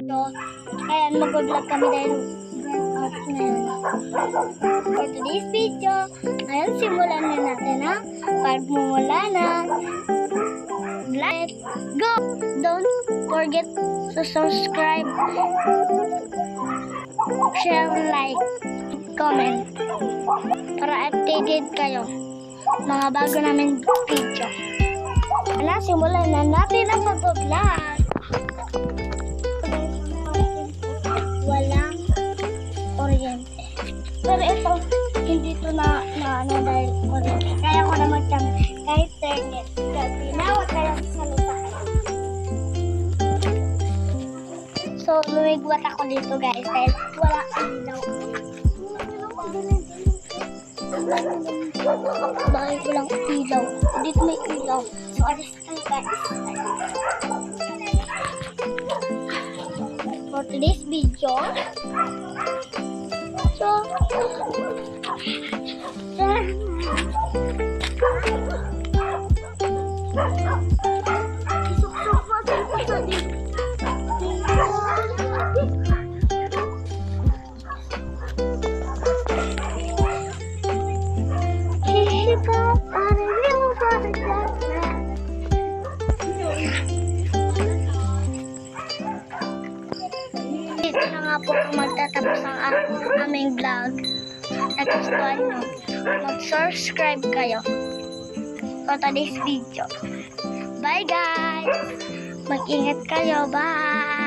So, ayan, mag-vlog kami dahil burnout ngayon. For today's video, ngayon simulan na natin ang pagmumula na. Let's go! Don't forget to subscribe, share, like, comment para updated kayo mga bago namin video. Wala, simulan na natin ang pag-vlog. Walang kuryente. Pero ito, hindi ito na ano dahil kuryente. Kaya ko na magtama kahit internet. Kasi nawag ka lang sa lupa. So, lumigwat ako dito guys dahil wala ang ilaw. Bakit walang ilaw? Dito may ilaw. So, alis tayo guys. For today's video, so, dito na nga po kung magtatapos ang aming vlog. Nagustuhan nyo, mag-subscribe kayo for today's video. Bye guys! Mag-ingat kayo. Bye!